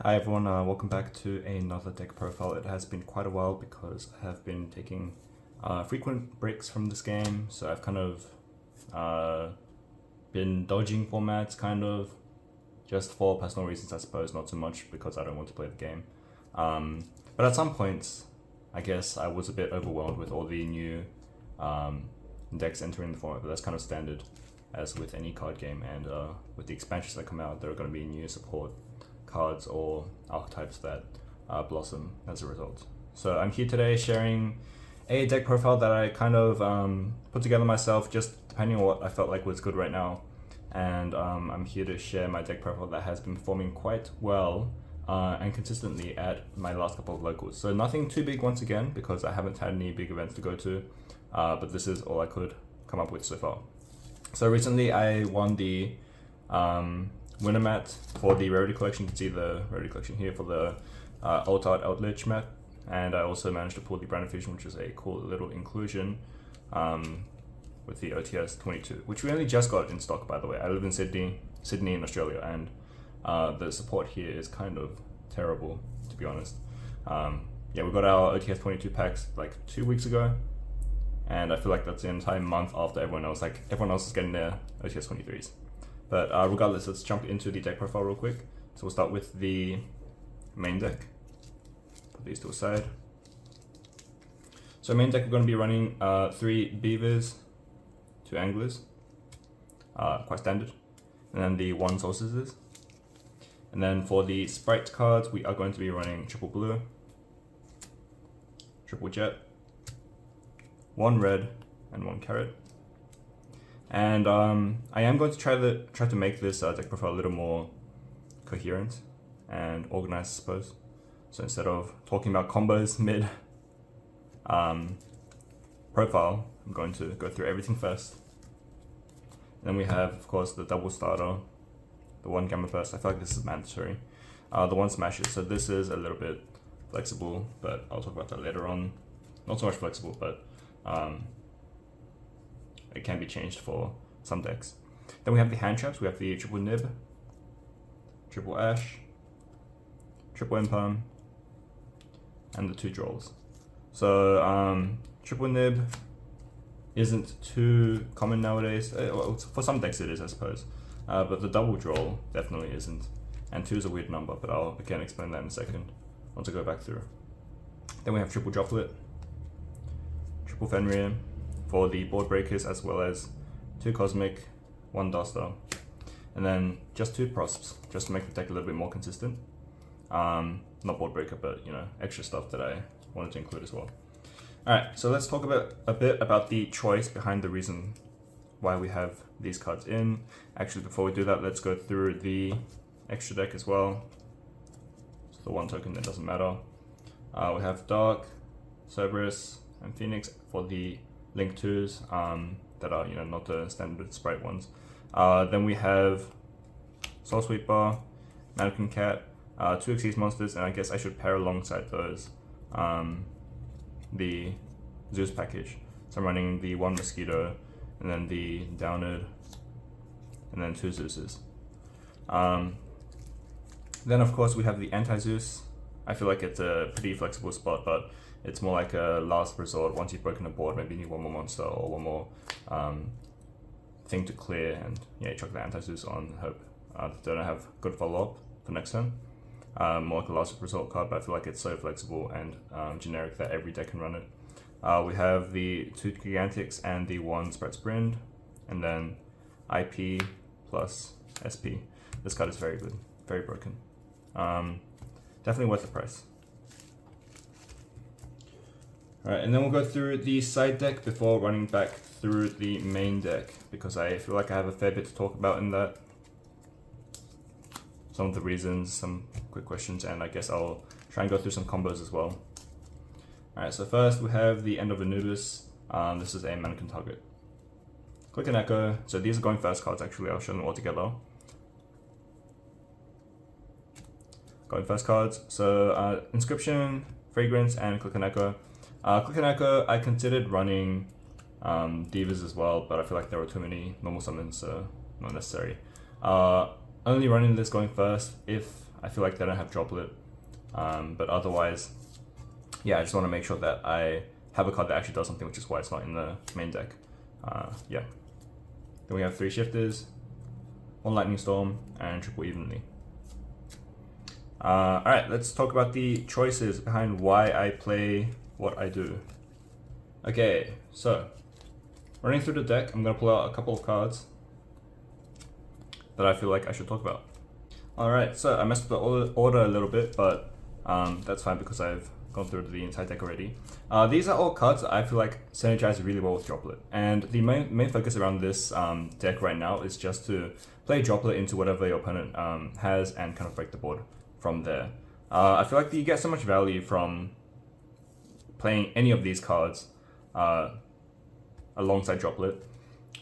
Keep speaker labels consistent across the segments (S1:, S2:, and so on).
S1: Hi everyone, welcome back to another deck profile. It has been quite a while because I have been taking frequent breaks from this game, so I've kind of been dodging formats, kind of, just for personal reasons I suppose, not so much because I don't want to play the game. But at some points, I guess I was a bit overwhelmed with all the new decks entering the format, but that's kind of standard as with any card game, and with the expansions that come out, there are going to be new support cards or archetypes that blossom as a result. So I'm here today sharing a deck profile that I kind of put together myself, just depending on what I felt like was good right now. And I'm here to share my deck profile that has been performing quite well and consistently at my last couple of locals. So nothing too big once again, because I haven't had any big events to go to, but this is all I could come up with so far. So recently I won the winner mat for the Rarity Collection. You can see the Rarity Collection here for the Alt Art Outlich mat, and I also managed to pull the Branded Fusion, which is a cool little inclusion with the OTS 22, which we only just got in stock, by the way. I live in Sydney in Australia, and the support here is kind of terrible, to be honest. Yeah, we got our OTS 22 packs like 2 weeks ago, and I feel like that's the entire month after everyone else is getting their OTS 23s. But regardless, let's jump into the deck profile real quick. So we'll start with the main deck. Put these to a side. So main deck, we're going to be running 3 beavers, 2 anglers, quite standard, and then the 1 soul scissors. And then for the Spright cards, we are going to be running triple blue, triple jet, 1 red, and 1 carrot. And I am going to try to make this deck profile a little more coherent and organized, I suppose. So instead of talking about combos mid profile, I'm going to go through everything first. Then we have, of course, the double starter, the 1 gamma burst. I feel like this is mandatory. The 1 smashes. So this is a little bit flexible, but I'll talk about that later on. Not so much flexible, but it can be changed for some decks. Then we have the hand traps. We have the triple nib, triple ash, triple impalm, and the 2 draws. So triple nib isn't too common nowadays. Well, for some decks it is, I suppose, but the double draw definitely isn't. And 2 is a weird number, but I'll again explain that in a second once I go back through. Then we have triple droplet, triple Fenrir for the board breakers, as well as 2 cosmic, 1 duster, and then just 2 prosps, just to make the deck a little bit more consistent. Not board breaker, but extra stuff that I wanted to include as well. Alright, so let's talk a bit about the choice behind the reason why we have these cards in. Actually, before we do that, let's go through the extra deck as well. So the 1 token that doesn't matter. We have Dark, Cerberus, and Phoenix for the Link 2s that are not the standard Spright ones. Then we have Soul Sweeper, Mannequin Cat, 2 Xyz monsters, and I guess I should pair alongside those the Zeus package. So I'm running the 1 Mosquito, and then the Downed, and then 2 Zeuses. Then of course we have the Anti-Zeus. I feel like it's a pretty flexible spot, but it's more like a last resort. Once you've broken a board, maybe you need 1 more monster or 1 more thing to clear, and yeah, chuck the Anti-Zeus on and hope they don't have good follow-up for next turn. More like a last resort card, but I feel like it's so flexible and generic that every deck can run it. We have the 2 Gigantics and the 1 Spread Sprint, and then IP plus SP. This card is very good, very broken. Definitely worth the price. Alright, and then we'll go through the side deck before running back through the main deck, because I feel like I have a fair bit to talk about in that. Some of the reasons, some quick questions, and I guess I'll try and go through some combos as well. Alright, so first we have the End of Anubis. This is a mannequin target. Click and Echo. So these are going first cards actually, I'll show them all together. Going first cards. So Inscription, Fragrance, and Click and Echo. Click and Echo, I considered running Divas as well, but I feel like there were too many normal summons, so not necessary. Only running this going first if I feel like they don't have Droplet. But otherwise, yeah, I just want to make sure that I have a card that actually does something, which is why it's not in the main deck. Yeah. Then we have 3 Shifters, 1 Lightning Storm, and Triple Evenly. Alright, let's talk about the choices behind why I play what I do. Okay, so running through the deck, I'm going to pull out a couple of cards that I feel like I should talk about. Alright, so I messed with the order a little bit, but that's fine because I've gone through the entire deck already. These are all cards that I feel like synergize really well with Droplet. And the main focus around this deck right now is just to play Droplet into whatever your opponent has and kind of break the board from there. I feel like you get so much value from playing any of these cards alongside Droplet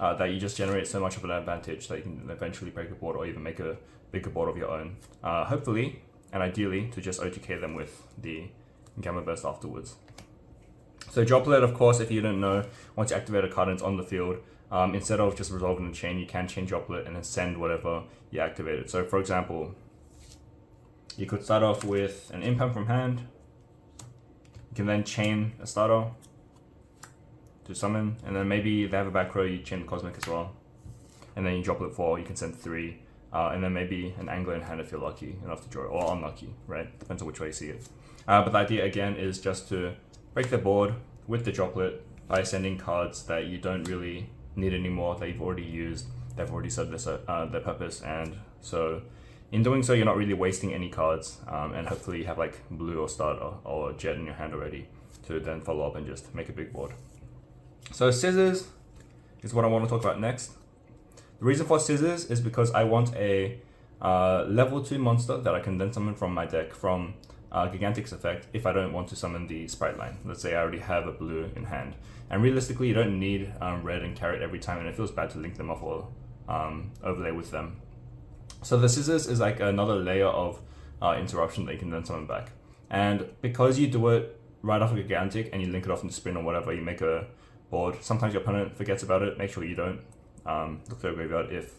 S1: that you just generate so much of an advantage that you can eventually break a board or even make a bigger board of your own. Hopefully, and ideally, to just OTK them with the Gamma Burst afterwards. So Droplet, of course, if you don't know, once you activate a card and it's on the field, instead of just resolving the chain, you can chain Droplet and then send whatever you activated. So for example, you could start off with an Impan from hand. You can then chain a starter to summon, and then maybe they have a back row, you chain the Cosmic as well. And then you Droplet 4, you can send 3. And then maybe an Angler in hand if you're lucky enough to draw, or unlucky, right? Depends on which way you see it. But the idea again is just to break the board with the Droplet by sending cards that you don't really need anymore, that you've already used, they've already served their purpose, and so in doing so you're not really wasting any cards, and hopefully you have like blue or starter or jet in your hand already to then follow up and just make a big board. So Scissors is what I want to talk about next. The reason for Scissors is because I want a level 2 monster that I can then summon from my deck from Gigantic's effect if I don't want to summon the Spright line. Let's say I already have a blue in hand. And realistically, you don't need red and carrot every time, and it feels bad to link them off or overlay with them. So the Scissors is like another layer of interruption that you can then summon back. And because you do it right off of Gigantic and you link it off into Spin or whatever, you make a board. Sometimes your opponent forgets about it. Make sure you don't look through a graveyard if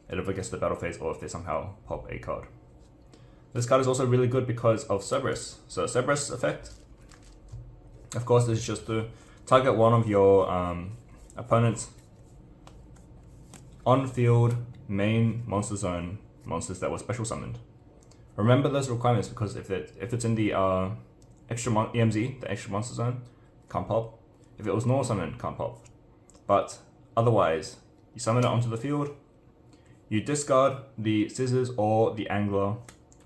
S1: it ever gets to the battle phase or if they somehow pop a card. This card is also really good because of Cerberus. So Cerberus effect, of course, this is just to target one of your opponent's on-field main monster zone monsters that were special summoned. Remember those requirements because if it's in the EMZ, the extra monster zone, can't pop. If it was normal summon, can't pop. But otherwise, you summon it onto the field, you discard the Scissors or the Angler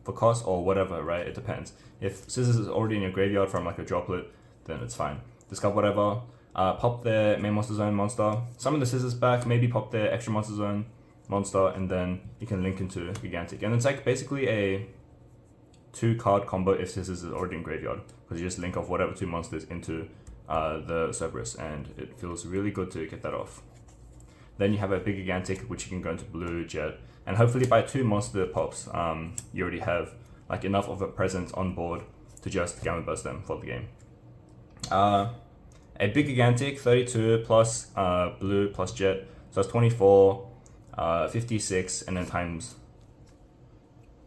S1: for cost or whatever, right? It depends. If Scissors is already in your graveyard from like a Droplet, then it's fine. Discard whatever, pop their main monster zone monster, summon the Scissors back, maybe pop their extra monster zone monster, and then you can link into Gigantic. And it's like basically a 2-card combo if Scissors is already in graveyard, because you just link off whatever 2 monsters into the Cerberus, and it feels really good to get that off. Then you have a big Gigantic, which you can go into blue, jet, and hopefully by 2 monster pops, you already have like enough of a presence on board to just Gamma Burst them for the game. A big Gigantic, 32 plus blue plus jet, so that's 24, 56, and then times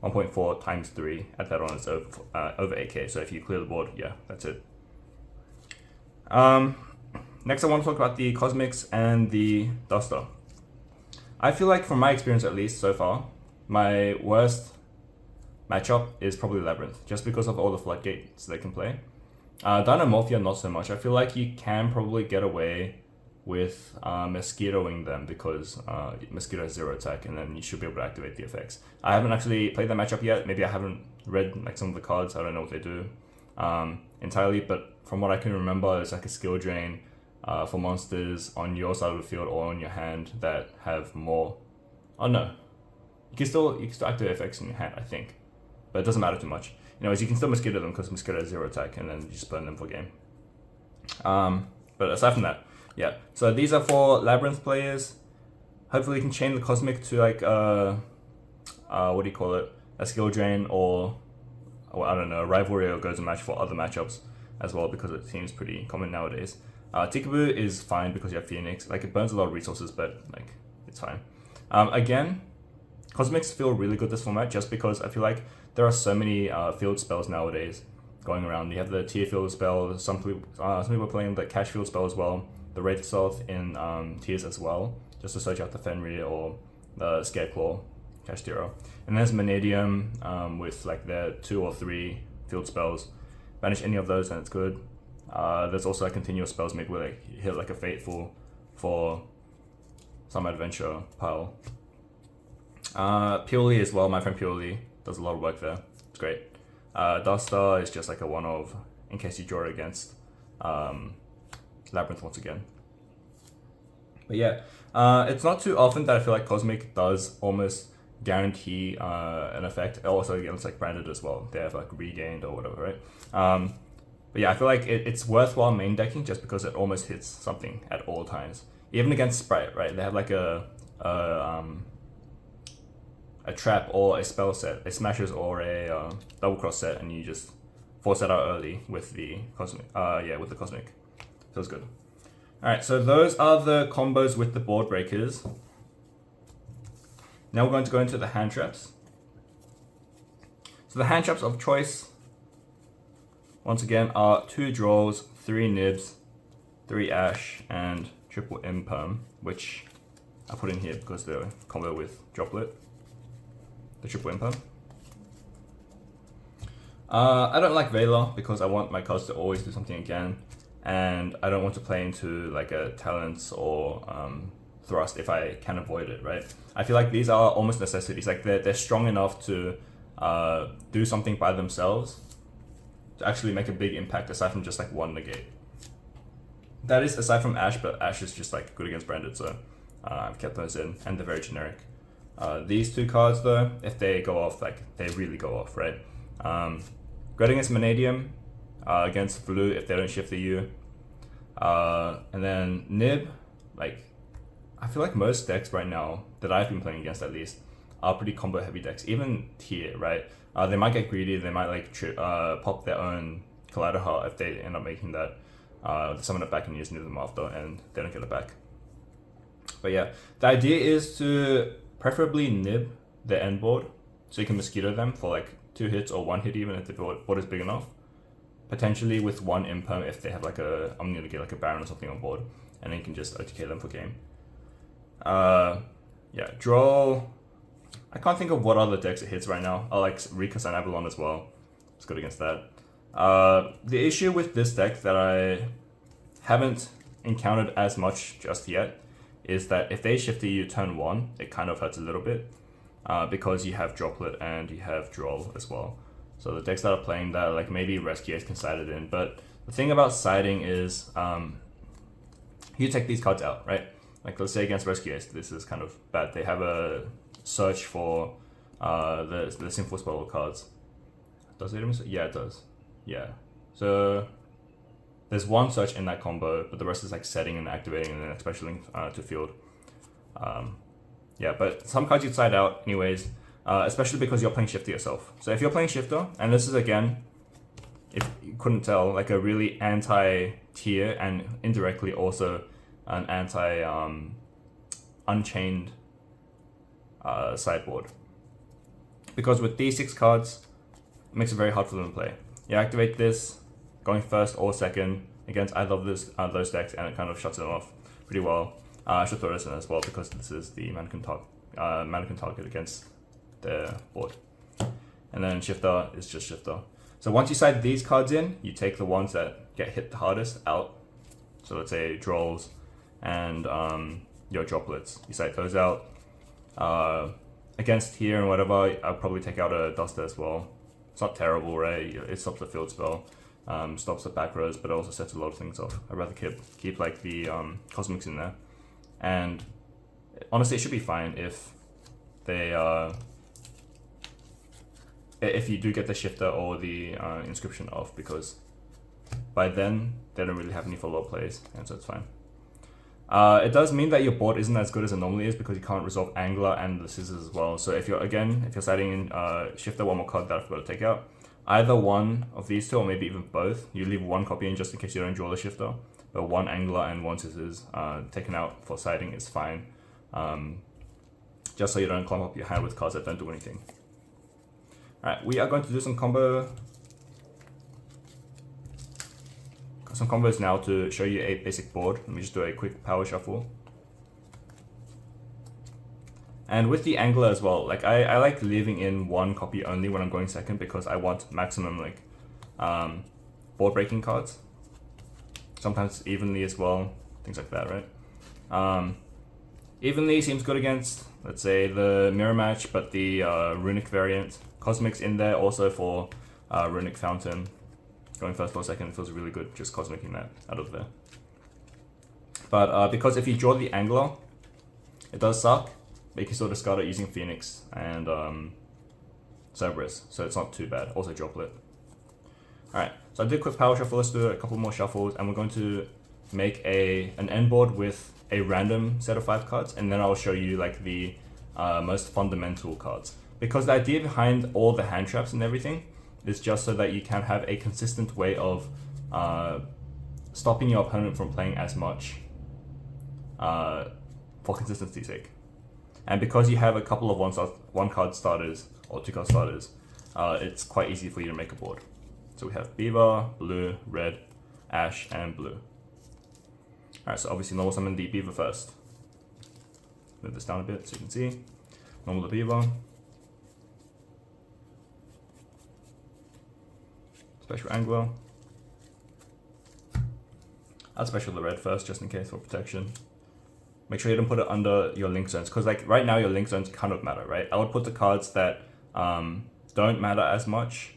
S1: 1.4 times 3. Add that on, it's over 8k, so if you clear the board, yeah, that's it. Next I want to talk about the Cosmics and the Duster. I feel like from my experience at least so far, my worst matchup is probably Labyrinth, just because of all the floodgates they can play. Dynamorphia not so much. I feel like you can probably get away with Mosquitoing them because Mosquito has 0 attack and then you should be able to activate the effects. I haven't actually played that matchup yet. Maybe I haven't read like some of the cards. I don't know what they do entirely, but from what I can remember, it's like a skill drain for monsters on your side of the field or on your hand that have more. Oh no, you can still activate effects in your hand, I think, but it doesn't matter too much. Anyways, you can still Mosquito them because Mosquito has 0 attack, and then you just burn them for game. But aside from that, yeah. So these are for Labyrinth players. Hopefully, you can chain the Cosmic to like what do you call it? A skill drain or I don't know, a rivalry or goes a match for other matchups as well, because it seems pretty common nowadays. Tikaboo is fine because you have Phoenix. Like, it burns a lot of resources, but like it's fine. Again, Cosmics feel really good this format just because I feel like there are so many field spells nowadays going around. You have the tier field spell, some people are playing the cash field spell as well, the Wraith Assault in tiers as well, just to search out the Fenrir or the Scareclaw cash tier. And there's Mannadium with like their 2 or 3 field spells. Banish any of those and it's good. There's also a continuous spells maybe where like you hit like a Fateful for some adventure pile. Purrely as well, my friend Purrely does a lot of work there. It's great. Duster is just like a one of in case you draw it against Labyrinth once again. But yeah, it's not too often that I feel like Cosmic does almost guarantee an effect. Also against like Branded as well. They have like Regained or whatever, right? But yeah, I feel like it's worthwhile main decking just because it almost hits something at all times. Even against Spright, right? They have like a trap or a spell set, a smashes or a double cross set, and you just force that out early with the cosmic. With the cosmic, feels good. All right, so those are the combos with the board breakers. Now we're going to go into the hand traps. So the hand traps of choice, once again, are 2 draws, 3 nibs, 3 ash, and triple imperm, which I put in here because they're combo with droplet. The triple imperm. I don't like Valor because I want my cards to always do something again, and I don't want to play into like a talents or thrust if I can avoid it, right? I feel like these are almost necessities. Like they're strong enough to do something by themselves to actually make a big impact aside from just like one negate. That is aside from Ash, but Ash is just like good against Branded, so I've kept those in, and they're very generic. These 2 cards though, if they go off, like they really go off, right? Great against Mannadium, against Blue if they don't shift the U. And then Nib, like I feel like most decks right now that I've been playing against at least are pretty combo heavy decks, even tier, right? They might get greedy, they might like pop their own Collider Heart if they end up making that. Summon it back and use Nib them after, and they don't get it back. But yeah, the idea is to preferably nib the end board so you can mosquito them for like 2 hits or 1 hit even if the board is big enough. Potentially with 1 imperm if they have like I'm gonna get like a Baron or something on board, and then you can just OTK them for game. Yeah, draw. I can't think of what other decks it hits right now. I like Rikas and Avalon as well. It's good against that. The issue with this deck that I haven't encountered as much just yet is that if they shift to you turn 1, it kind of hurts a little bit because you have Droplet and you have Droll as well. So the decks that are playing that, like maybe Rescue Ace can side it in, but the thing about siding is you take these cards out, right? Like let's say against Rescue Ace, this is kind of bad. They have a search for the Sinful Spell cards. Does it even? Yeah, it does. Yeah. So there's 1 search in that combo, but the rest is like setting and activating and then specialing to field. Yeah, but some cards you'd side out anyways, especially because you're playing Shifter yourself. So if you're playing Shifter, and this is again, if you couldn't tell, like a really anti-tier and indirectly also an unchained sideboard. Because with these 6 cards, it makes it very hard for them to play. You activate this, going first or second against either of those decks, and it kind of shuts it off pretty well. I should throw this in as well because this is the mannequin target against the board. And then Shifter is just Shifter. So once you side these cards in, you take the ones that get hit the hardest out. So let's say Drolls and your Droplets. You side those out. Against here and whatever, I'll probably take out a Duster as well. It's not terrible, right? It stops the field spell, stops the back rows, but it also sets a lot of things off. I'd rather keep like the Cosmics in there. And honestly, it should be fine if they if you do get the Shifter or the Inscription off, because by then they don't really have any follow-up plays, and so it's fine. It does mean that your board isn't as good as it normally is because you can't resolve Angler and the Scissors as well. So if you're siding in Shifter, 1 more card that I forgot to take out, either one of these 2 or maybe even both, you leave 1 copy in just in case you don't draw the Shifter, but 1 Angler and 1 Scissors taken out for siding is fine. just so you don't clump up your hand with cards that don't do anything. Alright, we are going to do some combos now to show you a basic board. Let me just do a quick power shuffle. And with the angler as well, like I like leaving in one copy only when I'm going second because I want maximum like board breaking cards. Sometimes evenly as well, things like that, right? Evenly seems good against, let's say, the mirror match, but the runic variant. Cosmic's in there also for runic fountain. Going first or second feels really good, just cosmicing that out of there. But because if you draw the angler, it does suck. But you can still discard it using Phoenix and Cerberus, so it's not too bad. Also Droplet. Alright, so I did a quick power shuffle. Let's do a couple more shuffles, and we're going to make an end board with a random set of 5 cards, and then I'll show you like the most fundamental cards. Because the idea behind all the hand traps and everything is just so that you can have a consistent way of stopping your opponent from playing as much for consistency's sake. And because you have a couple of one card starters or 2 card starters, it's quite easy for you to make a board. So we have Beaver, Blue, Red, Ash, and Blue. Alright, so obviously normal summon the Beaver first. Move this down a bit so you can see. Normal the Beaver. Special Angler. I'll special the Red first just in case for protection. Make sure you don't put it under your link zones, because like right now your link zones kind of matter, right? I would put the cards that don't matter as much,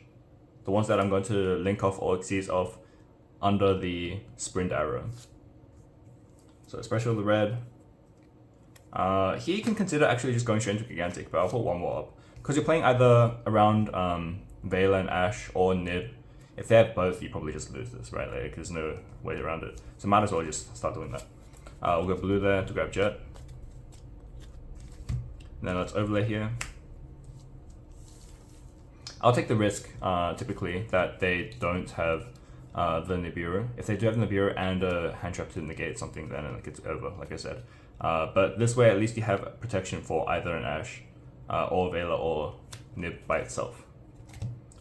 S1: the ones that I'm going to link off or exceed off, under the sprint arrow. So special the Red. Here you can consider actually just going straight into Gigantic, but I'll put one more up. Because you're playing either around Vela and Ash or Nib. If they have both, you probably just lose this, right? Like there's no way around it. So might as well just start doing that. We'll go Blue there to grab Jet. And then let's overlay here. I'll take the risk, typically, that they don't have the Nibiru. If they do have Nibiru and a hand trap to negate something, then like, it's over, like I said. But this way, at least you have protection for either an Ash, or Vela, or Nib by itself.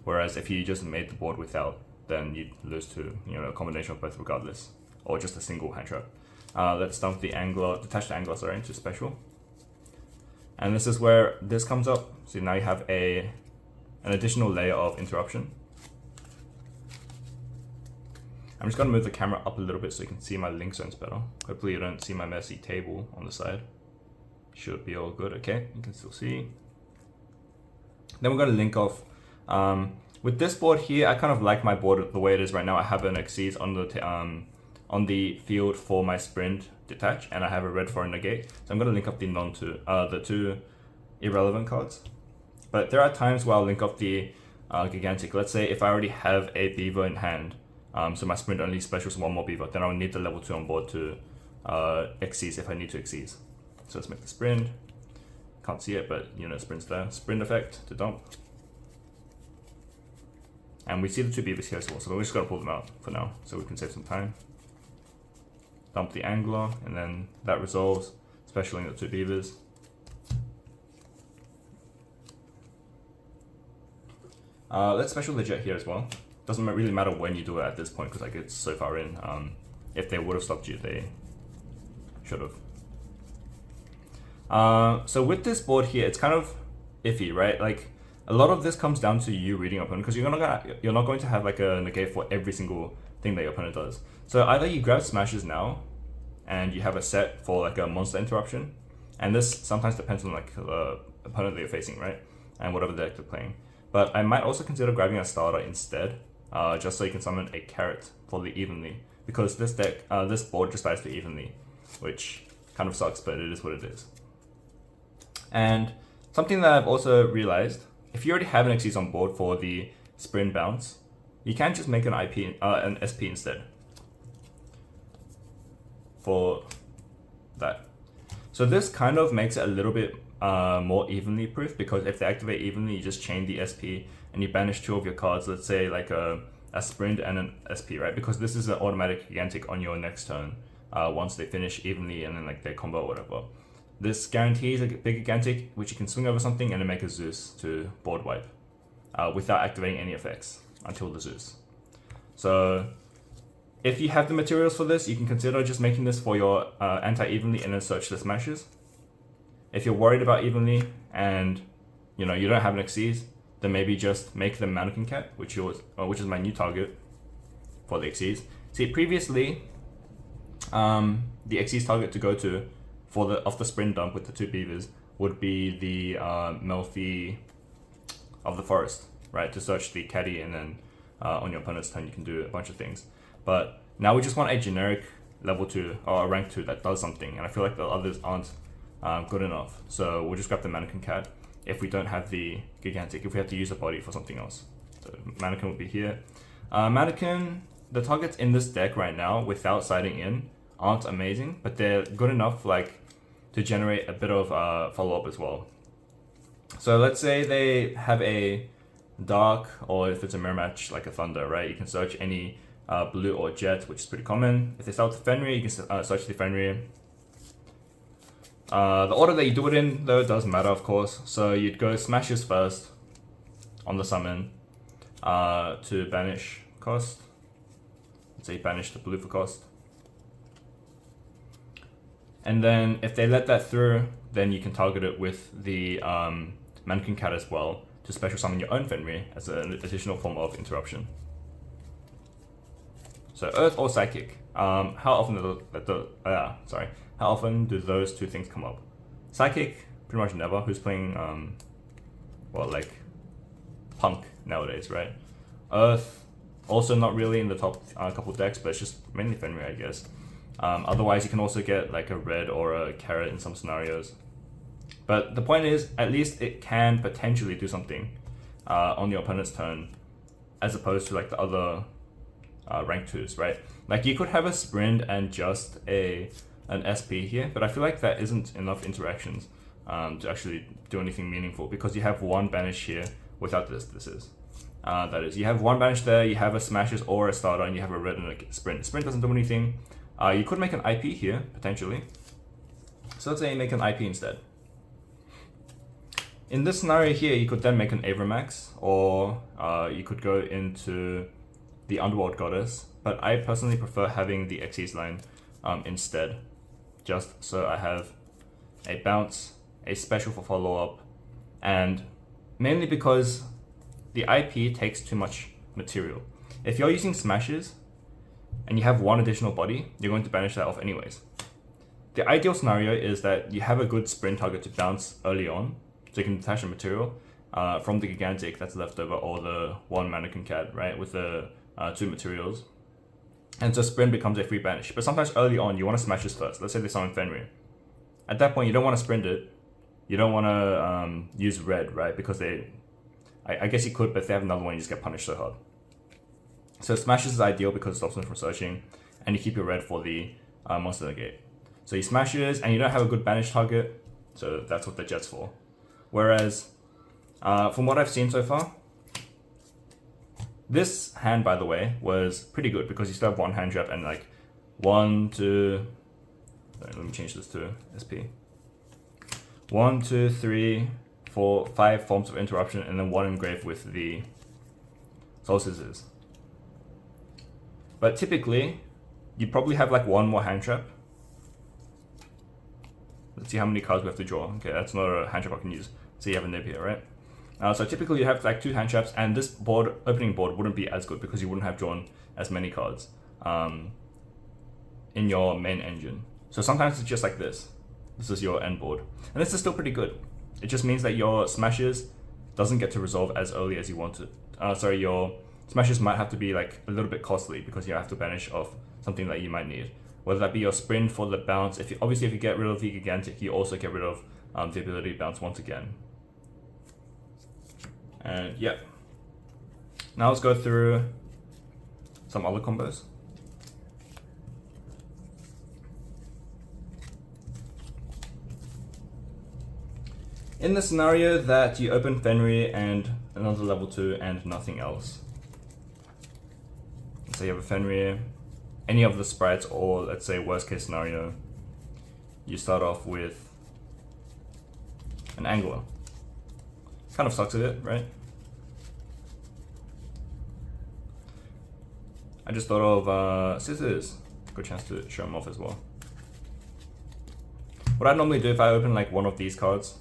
S1: Whereas if you just made the board without, then you'd lose to a combination of both regardless, or just a single hand trap. Let's dump the angler, detach the angler, sorry, into special. And this is where this comes up. So now you have an additional layer of interruption. I'm just gonna move the camera up a little bit so you can see my link zones better. Hopefully you don't see my messy table on the side. Should be all good, okay, you can still see. Then we're gonna link off. With this board here, I kind of like my board the way it is right now. I have an Xyz on the field for my sprint detach, and I have a red for a negate. So I'm going to link up the 2 irrelevant cards. But there are times where I'll link up the Gigantic. Let's say if I already have a Beaver in hand, so my sprint only specials 1 more Beaver, then I'll need the level 2 on board to Xyz if I need to Xyz. So let's make the sprint. Can't see it, but sprint's there. Sprint effect to dump. And we see the 2 Beavers here as well, so we're just going to pull them out for now so we can save some time. Dump the angler, and then that resolves, specialing the 2 Beavers. Let's special the Jet here as well. Doesn't really matter when you do it at this point because like it's so far in. If they would have stopped you, they should have. So with this board here, it's kind of iffy, right? Like a lot of this comes down to you reading your opponent, because you're not going to have like a negate for every single thing that your opponent does. So either you grab smashes now, and you have a set for like a monster interruption, and this sometimes depends on like the opponent that you're facing, right? And whatever deck they're playing. But I might also consider grabbing a starter instead, just so you can summon a carrot for the evenly, because this deck, this board just dies to evenly, which kind of sucks, but it is what it is. And something that I've also realized, if you already have an Xyz on board for the sprint bounce, you can just make an an SP instead for that. So this kind of makes it a little bit more evenly proof, because if they activate evenly, you just chain the SP and you banish 2 of your cards, let's say like a sprint and an SP, right? Because this is an automatic Gigantic on your next turn once they finish evenly and then like their combo or whatever. this guarantees a big Gigantic, which you can swing over something and then make a Zeus to board wipe without activating any effects until the Zeus. So if you have the materials for this, you can consider just making this for your anti-evenly and then search the smashes. If you're worried about evenly and you don't have an Xyz, then maybe just make the Mannequin Cat, which is my new target for the Xyz. See, previously, the Xyz target to go to off the sprint dump with the 2 beavers would be the Melffy of the forest, right? To search the caddy, and then on your opponent's turn you can do a bunch of things. But now we just want a generic level 2 or a rank 2 that does something, and I feel like the others aren't good enough. So we'll just grab the Mannequin Cat if we don't have the Gigantic, if we have to use a body for something else. So Mannequin would be here. Mannequin, the targets in this deck right now without siding in aren't amazing, but they're good enough like to generate a bit of follow-up as well. So let's say they have a Dark, or if it's a mirror match like a Thunder, right? You can search any blue or jet, which is pretty common. If they start with Fenrir, you can search the Fenrir. The order that you do it in, though, doesn't matter, of course. So you'd go Smashes first on the summon to banish cost. Let's say banish the blue for cost. And then if they let that through, then you can target it with the Mannequin Cat as well to special summon your own Fenrir as an additional form of interruption. So Earth or Psychic. How often do those two things come up? Psychic, pretty much never. Who's playing like Punk nowadays, right? Earth, also not really in the top couple decks, but it's just mainly Fenrir, I guess. Otherwise, you can also get like a red or a carrot in some scenarios. But the point is, at least it can potentially do something on your opponent's turn, as opposed to like the other rank 2s, right? Like you could have a sprint and just an SP here, but I feel like that isn't enough interactions to actually do anything meaningful, because you have one banish here without this. That is, you have one banish there, you have a Smashes or a Starter, and you have a red and a sprint. Sprint doesn't do anything. You could make an IP here, potentially. So let's say you make an IP instead. In this scenario here, you could then make an Avramax, or you could go into the Underworld Goddess, but I personally prefer having the Xyz line instead, just so I have a bounce, a special for follow-up, and mainly because the IP takes too much material. If you're using Smashes, and you have one additional body, you're going to banish that off anyways. The ideal scenario is that you have a good sprint target to bounce early on, so you can detach the material from the Gigantic that's left over, or the one Mannequin Cat, right, with the 2 materials. And so sprint becomes a free banish. But sometimes early on, you want to smash this first. Let's say they summon Fenrir. At that point, you don't want to sprint it. You don't want to use red, right, because I guess you could, but if they have another one, you just get punished so hard. So Smashes is ideal because it stops them from searching, and you keep your red for the monster negate. So you Smashes, and you don't have a good banish target, so that's what the jet's for. Whereas, from what I've seen so far, this hand, by the way, was pretty good because you still have one hand trap and like 1, 2. Let me change this to SP. 1, 2, 3, 4, 5 forms of interruption, and then 1 engrave with the Soul Scissors. But typically, you probably have like 1 more hand trap. Let's see how many cards we have to draw. Okay, that's not a hand trap I can use. So you have a nib here, right? So typically you have like 2 hand traps, and this opening board wouldn't be as good because you wouldn't have drawn as many cards in your main engine. So sometimes it's just like this. This is your end board. And this is still pretty good. It just means that your Smashes doesn't get to resolve as early as you want it. Your Smashes might have to be like a little bit costly because you have to banish off something that you might need. Whether that be your sprint for the bounce. If you get rid of the Gigantic, you also get rid of the ability to bounce once again. And yeah. Now let's go through some other combos. In the scenario that you open Fenrir and another level 2 and nothing else. So you have a Fenrir, any of the sprites, or let's say worst case scenario, you start off with an angler. Kind of sucks a bit, right? I just thought of scissors. Good chance to show them off as well. What I normally do if I open like one of these cards,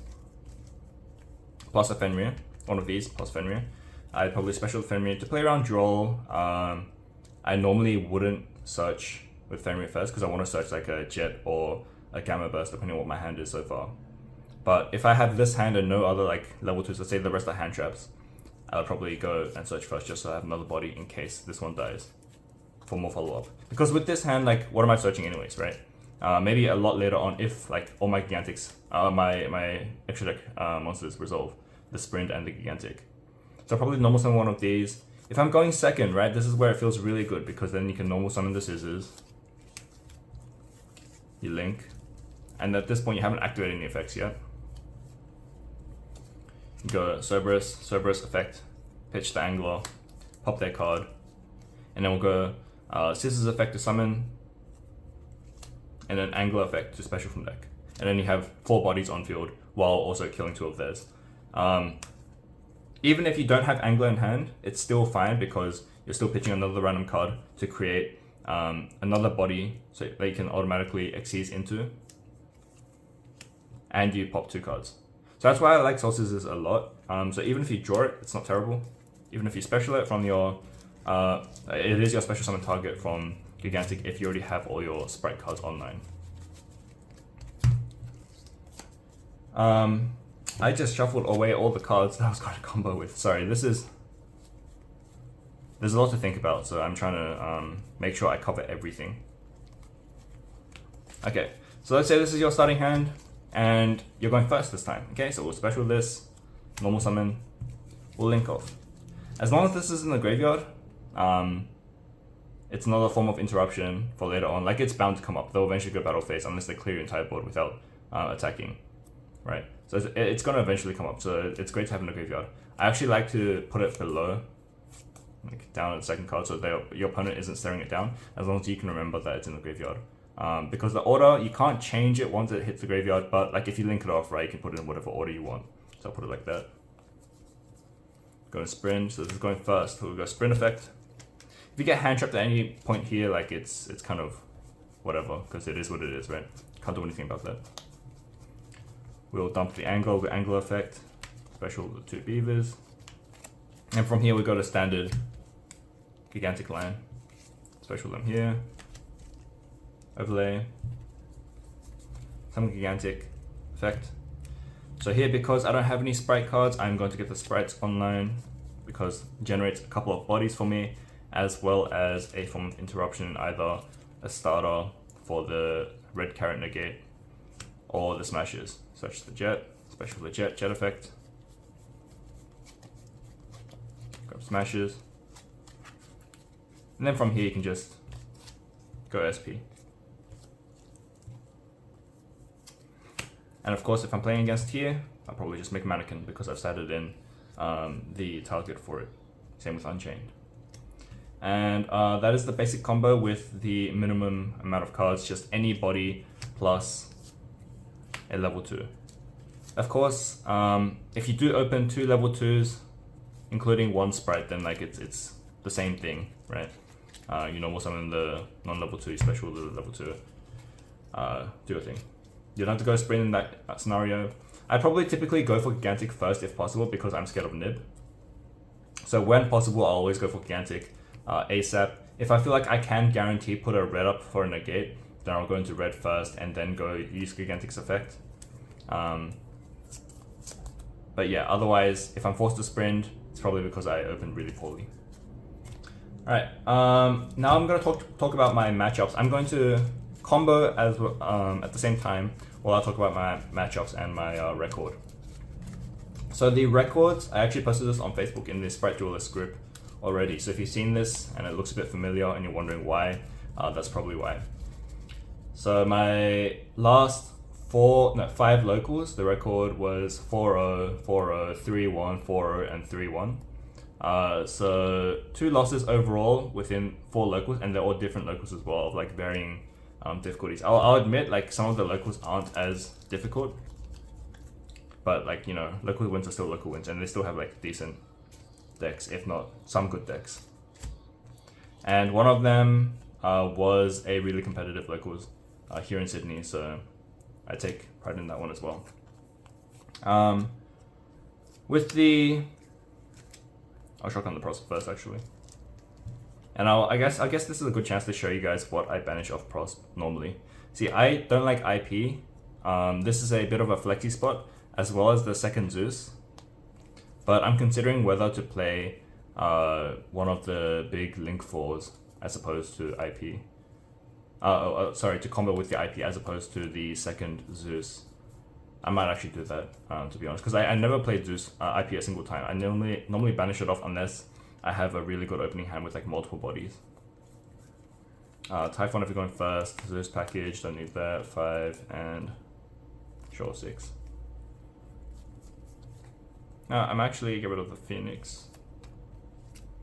S1: plus a Fenrir, one of these plus Fenrir, I'd probably special Fenrir to play around draw. I normally wouldn't search with Fenrir first because I want to search like a Jet or a Gamma Burst depending on what my hand is so far. But if I have this hand and no other like level 2s, let's say the rest are hand traps, I'll probably go and search first just so I have another body in case this one dies for more follow-up. Because with this hand, like, what am I searching anyways, right? Maybe a lot later on if like all my Gigantics, my extra deck monsters resolve, the Sprint and the Gigantic. So probably normal summon one of these. If I'm going second, right, this is where it feels really good because then you can normal summon the Scissors. You link. And at this point you haven't activated any effects yet. You go Cerberus effect, pitch the Angler, pop their card. And then we'll go Scissors effect to summon, and then Angler effect to special from deck. And then you have 4 bodies on field while also killing 2 of theirs. Even if you don't have Angler in hand, it's still fine because you're still pitching another random card to create another body so they can automatically Xyz into. And you pop 2 cards. So that's why I like Soul Scissors a lot. So even if you draw it, it's not terrible. Even if you special it from your... it is your special summon target from Gigantic if you already have all your Spright cards online. I just shuffled away all the cards that I was going to combo with. Sorry, there's a lot to think about, so I'm trying to make sure I cover everything. Okay, so let's say this is your starting hand, and you're going first this time. Okay, so we'll special this, normal summon, we'll link off. As long as this is in the graveyard, it's another form of interruption for later on. Like, it's bound to come up. They'll eventually go battle phase unless they clear your entire board without attacking, right? So it's going to eventually come up, so it's great to have in the graveyard. I actually like to put it below, like down at the second card, so your opponent isn't staring it down, as long as you can remember that it's in the graveyard. Because the order, you can't change it once it hits the graveyard, but like if you link it off, right, you can put it in whatever order you want. So I'll put it like that. Go to Sprint, so this is going first, so we'll go Sprint effect. If you get hand trapped at any point here, like it's kind of whatever, because it is what it is, right? Can't do anything about that. We'll dump the Angler with Angler effect, special the 2 Beavers. And from here we go to standard Gigantic Land. Special them here. Overlay. Some Gigantic effect. So here, because I don't have any Spright cards, I'm going to get the Sprites online because it generates a couple of bodies for me, as well as a form of interruption, either a starter for the red carrot negate or the smashes, such as the Jet, special the Jet effect. Grab smashes. And then from here you can just go SP. And of course, if I'm playing against here, I'll probably just make a mannequin because I've started in the target for it. Same with Unchained. And that is the basic combo with the minimum amount of cards, just any body plus a level 2. Of course, if you do open 2 level 2s, including 1 Spright, then like it's the same thing, right? You normal summon the non-level 2, you special the level 2, do your thing. You don't have to go Sprint in that scenario. I'd probably typically go for Gigantic first if possible because I'm scared of Nib. So when possible, I'll always go for Gigantic ASAP. If I feel like I can guarantee put a red up for a negate, then I'll go into red first and then go use Gigantic's effect. But yeah, otherwise, if I'm forced to Sprint, it's probably because I opened really poorly. Alright, now I'm going to talk about my matchups. I'm going to combo as at the same time while I talk about my matchups and my record. So the records, I actually posted this on Facebook in the Spright Duelist group already. So if you've seen this and it looks a bit familiar and you're wondering why, that's probably why. So my last 5 locals, the record was 4-0, 4-0, 3-1, 4-0, and 3-1. So 2 losses overall within 4 locals, and they're all different locals as well, of like varying difficulties. I'll admit, like, some of the locals aren't as difficult, but like, you know, local wins are still local wins, and they still have like decent decks, if not some good decks. And one of them was a really competitive locals here in Sydney, so I take pride in that one as well. With the, I'll shotgun the Prost first actually, and I guess this is a good chance to show you guys what I banish off Prost normally. See, I don't like IP. This is a bit of a flexi spot, as well as the second Zeus, but I'm considering whether to play one of the big Link 4s as opposed to IP. Sorry, to combo with the IP as opposed to the second Zeus. I might actually do that, to be honest, because I never played Zeus IP a single time. I normally banish it off unless I have a really good opening hand with like multiple bodies. Typhon if you're going first, Zeus package, don't need that, 5, and sure, 6. I'm actually get rid of the Phoenix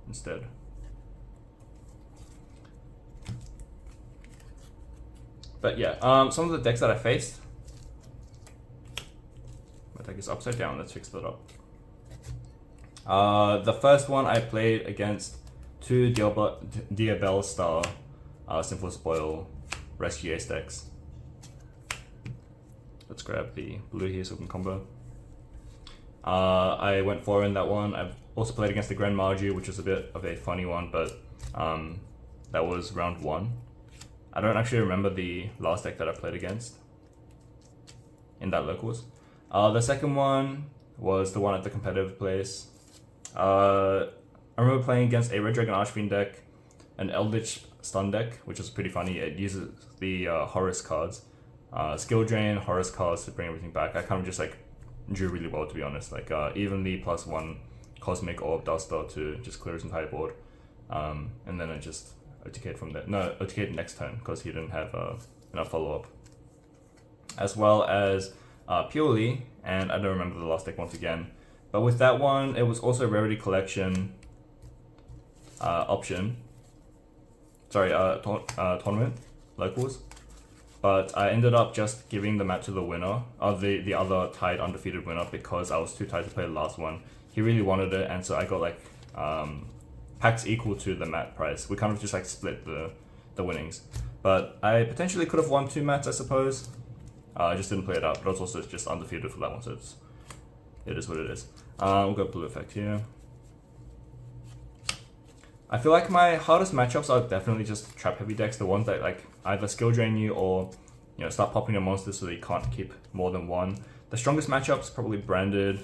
S1: instead. But yeah, some of the decks that I faced, my deck is upside down, let's fix that up. The first one I played against 2 Diabell Star Simple Spoil Rescue Ace decks. Let's grab the blue here so we can combo. I went 4 in that one. I've also played against the Grand Magi, which is a bit of a funny one, but that was round 1. I don't actually remember the last deck that I played against in that locals. The second one was the one at the competitive place. I remember playing against a Red Dragon Archfiend deck, an Eldritch Stun deck, which is pretty funny. It uses the Horus cards, skill drain, Horus cards to bring everything back. I kind of just like drew really well, to be honest. Like even the +1 Cosmic Orb Duster to just clear his entire board, and then I just OTK'd from there. No, OTK'd next turn because he didn't have enough follow up. As well as Purrely, and I don't remember the last deck once again. But with that one, it was also a Rarity Collection option. Sorry, tournament locals. But I ended up just giving the mat to the winner, the other tied undefeated winner, because I was too tired to play the last one. He really wanted it, and so I got like packs equal to the mat price. We kind of just like split the winnings. But I potentially could have won 2 mats, I suppose. I just didn't play it out, but I was also just undefeated for that one, so it is what it is. We'll go blue effect here. I feel like my hardest matchups are definitely just trap heavy decks, the ones that like either skill drain you or, you know, start popping your monsters so that you can't keep more than one. The strongest matchups probably Branded,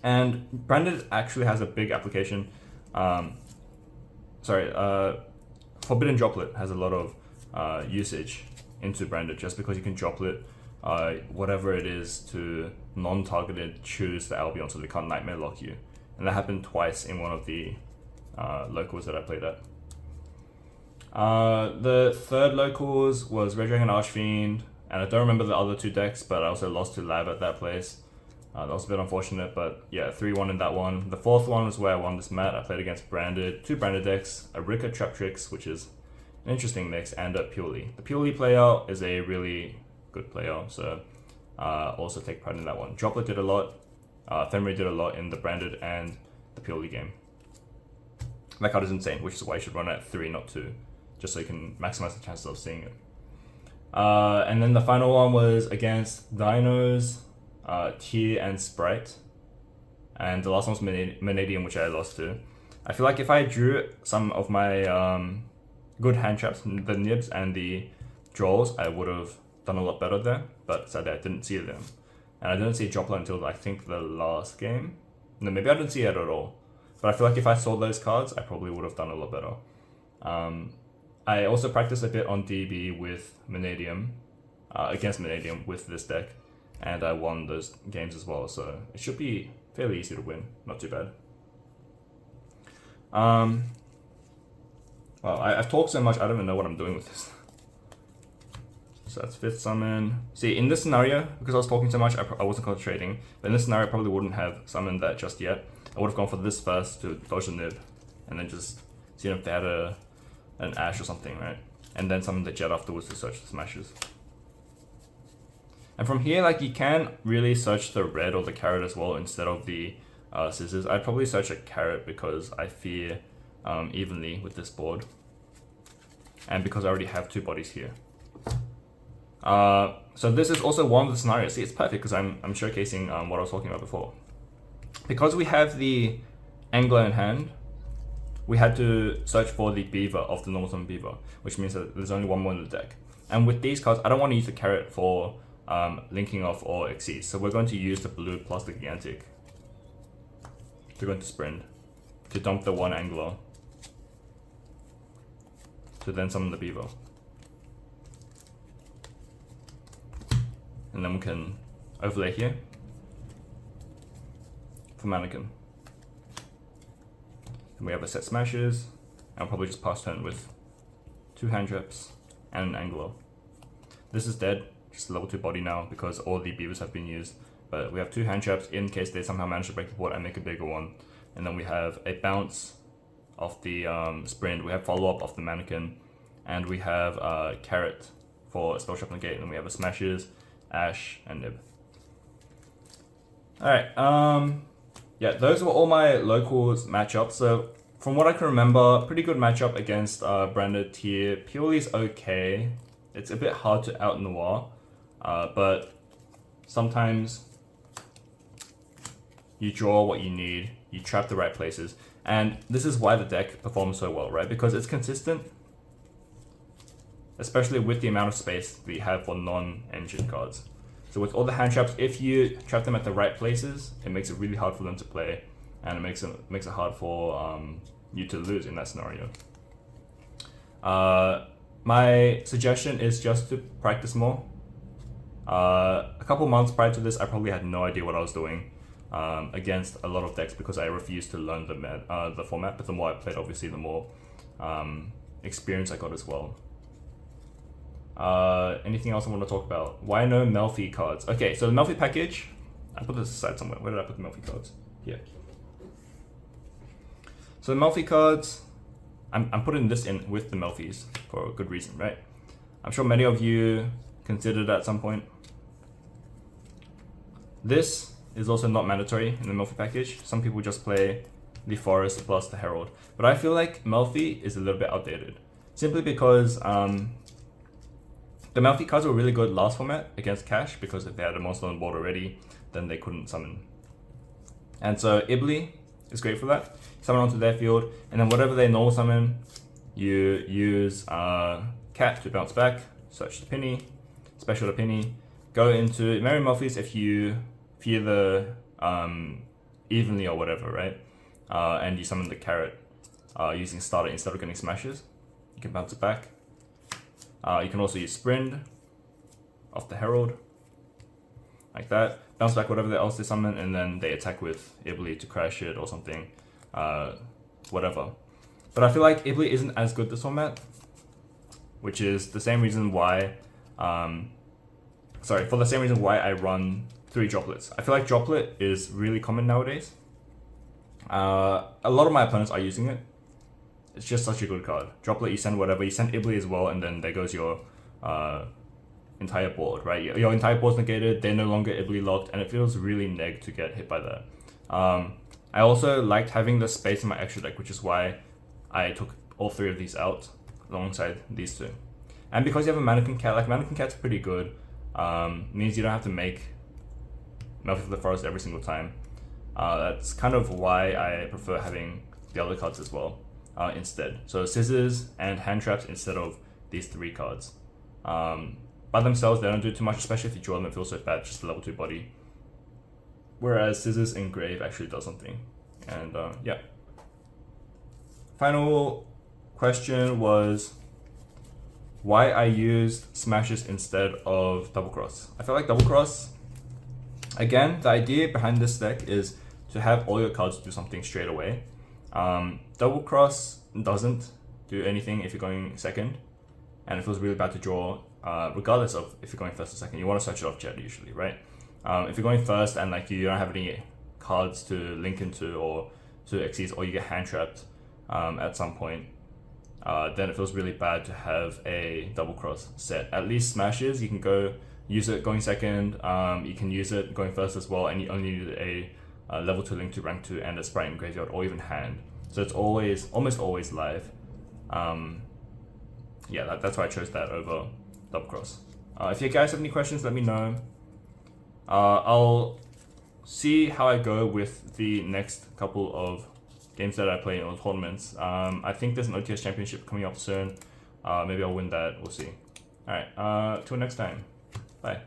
S1: and Branded actually has a big application. Forbidden Droplet has a lot of usage into Branded, just because you can droplet whatever it is to non-targeted choose the Albion so they can't Nightmare Lock you. And that happened twice in one of the locals that I played at. The third locals was Red Dragon Archfiend, and I don't remember the other 2 decks, but I also lost to Lab at that place. That was a bit unfortunate, but yeah, 3-1 in that one. The fourth one was where I won this mat. I played against Branded, 2 Branded decks, a Rika Traptrix, which is an interesting mix, and a Purrely. The Purrely player is a really good player, so also take pride in that one. Droplet did a lot. Fenrir did a lot in the Branded and the Purrely game. That card is insane, which is why you should run it at 3, not 2, just so you can maximize the chances of seeing it. And then the final one was against Dinos, Tier, and Spright. And the last one was Mannadium, which I lost to. I feel like if I drew some of my good hand traps, the Nibs and the Draws, I would have done a lot better there, but sadly I didn't see them. And I didn't see Droplet until I think the last game. No, maybe I didn't see it at all. But I feel like if I saw those cards, I probably would have done a lot better. I also practiced a bit on DB with Mannadium, against Mannadium with this deck, and I won those games as well, so it should be fairly easy to win, not too bad. Well, I've talked so much, I don't even know what I'm doing with this. So that's 5th summon. See, in this scenario, because I was talking so much, I wasn't concentrating, but in this scenario I probably wouldn't have summoned that just yet. I would have gone for this first to dodge the Nib, and then just seen if they had an Ash or something, right? And then summon the Jet afterwards to search the smashes. And from here, like, you can really search the red or the carrot as well instead of the scissors. I'd probably search a carrot because I fear evenly with this board. And because I already have 2 bodies here. So this is also one of the scenarios. See, it's perfect because I'm showcasing what I was talking about before. Because we have the angler in hand, we had to search for the beaver of the normal summon beaver, which means that there's only one more in the deck. And with these cards, I don't want to use the carrot for linking off or exceeds. So we're going to use the blue plus the gigantic to go into sprint, to dump the 1 angler, to then summon the beaver. And then we can overlay here for mannequin. Then we have a set smashes, and I'll probably just pass turn with 2 hand traps and an angler. This is dead, just a level 2 body now because all the beavers have been used. But we have 2 hand traps in case they somehow manage to break the board and make a bigger one. And then we have a bounce of the sprint, we have follow up of the mannequin, and we have carrot for spell trap negate, and then we have a smashes, ash, and nib. Alright, yeah, those were all my locals matchups. So from what I can remember, pretty good matchup against branded tier. Purrely's okay. It's a bit hard to out noir, but sometimes you draw what you need, you trap the right places, and this is why the deck performs so well, right? Because it's consistent, especially with the amount of space that you have for non-engine cards. So with all the hand traps, if you trap them at the right places, it makes it really hard for them to play, and it makes it hard for you to lose in that scenario. My suggestion is just to practice more. A couple months prior to this, I probably had no idea what I was doing against a lot of decks because I refused to learn the format. But the more I played, obviously, the more experience I got as well. Anything else I want to talk about? Why no Melffy cards? Okay, so the Melffy package, I put this aside somewhere. Where did I put the Melffy cards? Here. So the Melffy cards, I'm putting this in with the Melffys for a good reason, right? I'm sure many of you considered at some point. This is also not mandatory in the Melffy package. Some people just play the Forest plus the Herald. But I feel like Melffy is a little bit outdated. Simply because the Melffy cards were really good last format against Cash, because if they had a monster on the board already, then they couldn't summon. And so Ibli is great for that. Summon onto their field, and then whatever they normal summon, you use Cat to bounce back, search the Penny, special the Penny, go into Merry Melffys if you fear the evenly or whatever, right? And you summon the Carrot using starter instead of getting smashes. You can bounce it back. You can also use Sprint off the Herald, like that. Bounce back whatever else they summon, and then they attack with Ibli to crash it or something, whatever. But I feel like Ibli isn't as good this format, which is the same reason why, for the same reason why I run 3 droplets. I feel like droplet is really common nowadays. A lot of my opponents are using it. It's just such a good card. Droplet, you send whatever, you send Ibli as well, and then there goes your entire board, right? Your entire board's negated, they're no longer Ibli locked, and it feels really neg to get hit by that. I also liked having the space in my extra deck, which is why I took all 3 of these out alongside these 2. And because you have a Mannequin Cat, like Mannequin Cat's pretty good, means you don't have to make Melffy for the Forest every single time. That's kind of why I prefer having the other cards as well. Instead. So scissors and hand traps instead of these 3 cards. By themselves, they don't do too much, especially if you draw them, it feels so bad, just a level 2 body. Whereas scissors and grave actually does something. And yeah. Final question was why I used smashes instead of double cross. I feel like double cross, again, the idea behind this deck is to have all your cards do something straight away. Double cross doesn't do anything if you're going second, and it feels really bad to draw, regardless of if you're going first or second. You want to search it off jet usually, right? If you're going first and like you don't have any cards to link into or to exceed, or you get hand trapped at some point, then it feels really bad to have a double cross set. At least smashes, you can go use it going second. You can use it going first as well, and you only need a level 2 link to rank 2 and a Spright in graveyard or even hand. So it's almost always live. Yeah, that's why I chose that over double cross. If you guys have any questions, let me know. I'll see how I go with the next couple of games that I play in tournaments. I think there's an OTS championship coming up soon. Maybe I'll win that. We'll see. Alright, till next time. Bye.